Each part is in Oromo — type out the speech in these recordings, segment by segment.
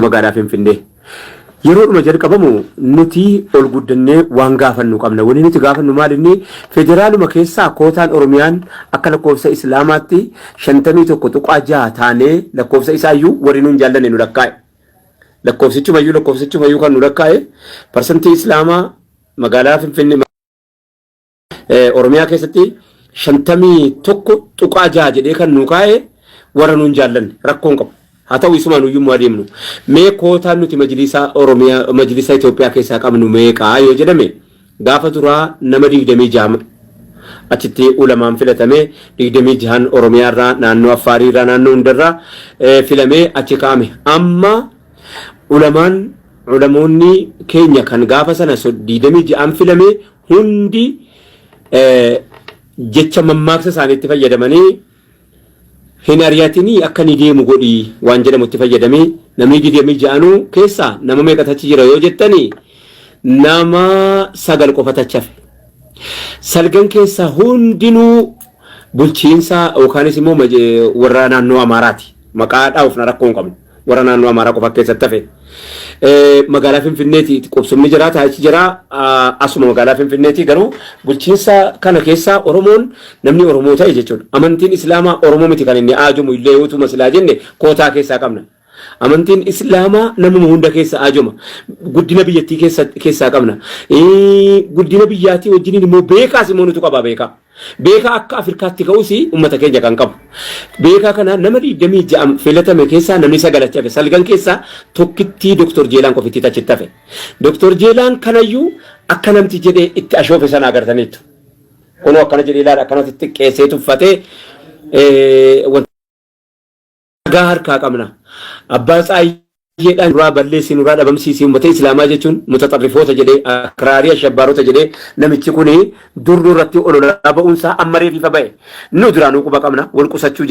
magaalaa Finfinnee. Yeroo dhuma jalqabamu nuti ol guddannee waan gaafannu qabna. Wanni nuti gaafannu maal inni federaaluma keessaa kootaan Oromiyaan akka lakkoofsa Islaamaatti 51.6 taanee lakkoofsa isaayyuu warri nuun jaallanne nu lakkaa'e. Lakkoofsichumayyuu kan nu lakkaa'e parsantii Islaamaa magaalaa Finfinnee Oromiyaa keessatti 51.6 jedhee kan nu kaa'e warra nuun jaallanne rakkoon qabu. Haa ta'u isumaan uyyummaa deemnu mee kootaan nuti majlisa Oromiyaa majlisa Itoophiyaa keessaa qabnu meeqaa yoo jedhame gaafa duraa nama 26 achitti ulamaan filatamee 26 Oromiyaa irraa naannoo Affaarii irraa naannoo hundarraa filamee achi kaa'ame. Amma ulamoonni keenya kan gaafa sana 26 filamee hundi jecha mammaaksa isaaniitti fayyadamanii hin ariyaatini akka ni deemu godhi waan jedhamutti fayyadamee namni 26 keessaa nama meeqatachi jira yoo jettani nama 9 qofa tachafe. Salgan keessaa hundinuu bulchiinsa yookaanis immoo warra naannoo Amaaraati. Maqaa dhaa'uuf na rakkoon qabnu warra naannoo Amaaraa qofa keessatti hafe. Magaalaa Finfinneeti qubsumni jira taa'ichi jira asuma magaalaa Finfinneeti garuu bulchiinsa kana keessaa Oromoon namni Oromoo ta'e jechuudha. Amantiin Islaamaa Oromoo miti kan inni aajumu illee yoo tuma silaa jenne kootaa keessaa qabna. Amantiin Islaamaa namuma hunda keessa aajuma. Guddina biyyattii keessaa qabna. Guddina biyyattii wajjin immoo beekaas immoo nutu qaba beekaa. Beekaa akka Afrikaatti ka'uusi uummata keenya kan qabu. Beekaa kana nama 26 filatame keessaa namni 9 hafe. Salgan keessaa tokkitti Dr. Jeelaan qofitti achitti hafe. Dr. Jeelaan kanayyuu akka namti jedhee itti ashoofe sana agartaniitu. Kunoo akkana jedhee ilaala akkanatti xiqqeessee tuffatee wanta harkaa qabna. Abbaa Tsaayyeedhaan duraa balleessi nuraa dhabamsiisii uummata Islaamaa jechuun mutaxarrifoota jedhee akraarii ashabbaarota jedhee namichi kuni durru irratti ololaa ba'uunsaa amma reefifa ba'e. Nu duraanuu quba qabna wal qusachuu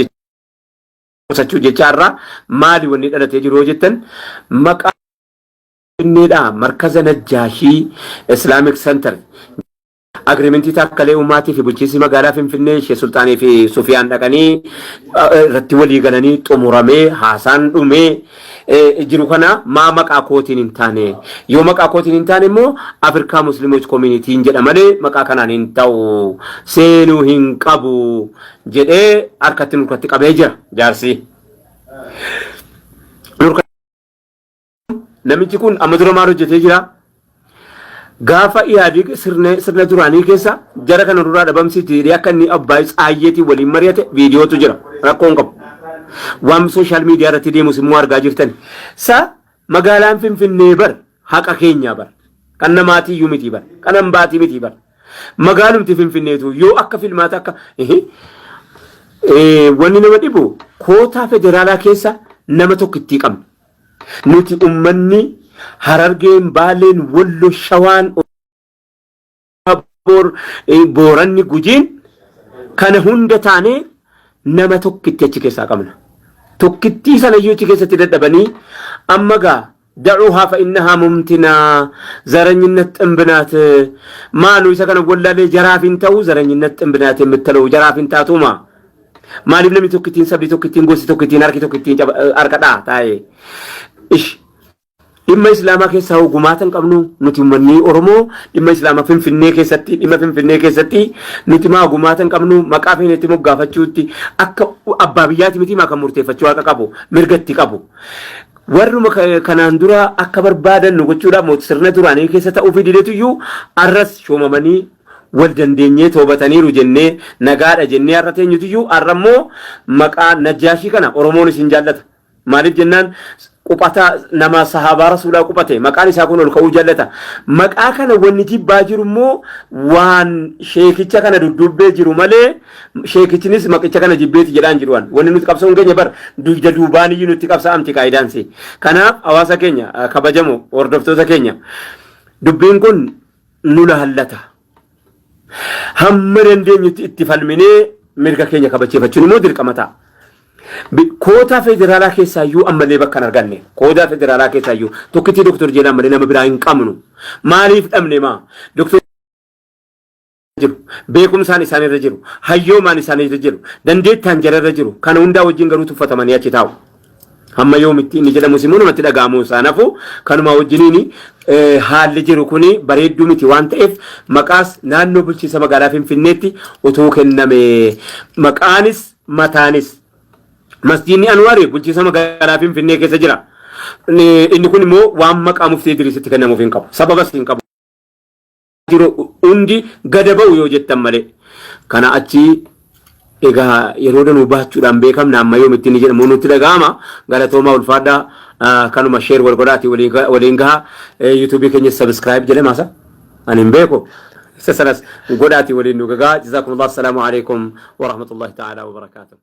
jechaarraa maali wanni dhalatee jiru yoo jettan maqaa inniidha markaza Najjaashii Islamic Center. Agreementii takkalee ummaatii fi bulchiinsi magaalaa Finfinnee Sheekh Sultaanii fi Sufiyaan dhaqanii irratti walii galanii xumuramee haasaan dhumee jiru kana maa maqaa kootiin hin taane yoo maqaa kootiin hin taane immoo Afrikaa Musliimoች Communitiin jedha malee maqaa kanaan hin ta'u seenuu hin qabu jedhee harkatti nurkatti qabee jira jaarsi. Namichi kun amma dura maal hojjetee jira? Gaafa Ihaadig sirna duraanii keessa jara kana duraa dhabamsiitii akka inni Abbaa Tsaayyeetii waliin mari'ate viidiyootu jira rakkoon qabu. Waan sooshaal miidiyaa irratti deemus immoo argaa jirtan. Magaalaan Finfinnee bar haqa keenya bar kan namaatii iyyuu miti bar kan hambaatii miti bar magaalumti Finfinneetu yoo akka filmaata akka wanni nama dhibu kootaa federaalaa keessa nama tokkittii qabna. Nuti ummanni Harargeen Baaleen Wallo Shawaan Booranni Gujiin kana hunda taane nama tokkitti achi keessaa qabna. Tokkittii sana iyyuu achi keessatti dadhabanii amma gaa دعوها فإنها ممتنة زرنينة انبنات مالو إذا كان ولا لي جرافين تو زرنينة انبنات متلو جرافين تاتوما مالي بنمي توكتين سبلي توكتين غوسي توكتين أركي توكتين أركدا تاي إيش إما إسلامك كيساو غماتن قبنو نتيمني أورمو إما إسلامك في النيك ستي إما في النيك ستي نتيما غماتن قبنو مكافين نتيمو غافتشوتي أك أبابيات متي ما كمرتي فتشوا كابو مرغتي كابو warruma kanaan dura akka barbaadan nu gochuudha mootisirna duraanii keessa ta'uu fi dideetu iyyuu arras shoomamanii wal dandeenyee toobataniiru jennee nagaadha jennee har'a teenyutu iyyuu har'ammoo maqaa Najjaashii kana Oromoon isin jaallata maaliif jennaan quphataa nama sahaabaa rasuulaa quphate maqaan isaa kun ol ka'uu jaallata maqaa kana wanni tibbaa jiru immoo waan sheekicha kana duddubbee jiru malee sheekichinis maqicha kana jibbeeti jedhaan jiruwan wanni nuti qabsa'uun keenya bar dugda duubaan iyyuu nuti qabsa'amti qaayidaansi kanaaf hawaasa keenya kabajamoo hordoftoota keenya dubbiin kun nu lahallata hamma dandeenyutti itti falminee mirga keenya kabachiifachuun immoo dirqama ta'a. Kootaa federaalaa keessaa iyyuu ammallee bakka hin arganne kootaa federaalaa keessaa iyyuu tokkitti Dr. Jeelaan malee nama biraa hin qabnu maaliif dhabne maa Dr. jiru beekumsaan isaanirra jiru hayyoomaan isaanirra jiru dandeettaan jararra jiru kana hundaa wajjin garuu tuffatamanii achi taa'u hamma yoomitti inni jedhamu simuun namatti dhaga'amu isaanafu kanuma wajjiniini haalli jiru kuni bareedduu miti waan ta'eef maqaas naannoo bulchiinsa magaalaa Finfinneetti utuu kenname maqaanis mataanis masjiidni Anwaari bulchiinsa magaalaa Finfinnee keessa jira. Inni kun immoo waan maqaa Muftii Idriisitti kennamuuf hin qabu. Sababas hin qabu. Jiru hundi gada ba'u yoo jettan malee. Kana achi egaa yeroo danuu baachuudhaan beekamna amma yoomitti inni jedhamu nutti dhaga'ama. Galatoomaa ulfaadhaa kanuma sheer wal godhaati waliin gahaa yuutuubii keenya sabiskiraayib jedhe maasa ani hin beeku. Isa sanas godhaati waliin nu gahaa. Jazaakumullah. Assalaamu alaikum wa rahmatullahi ta'ala wa barakaatuh.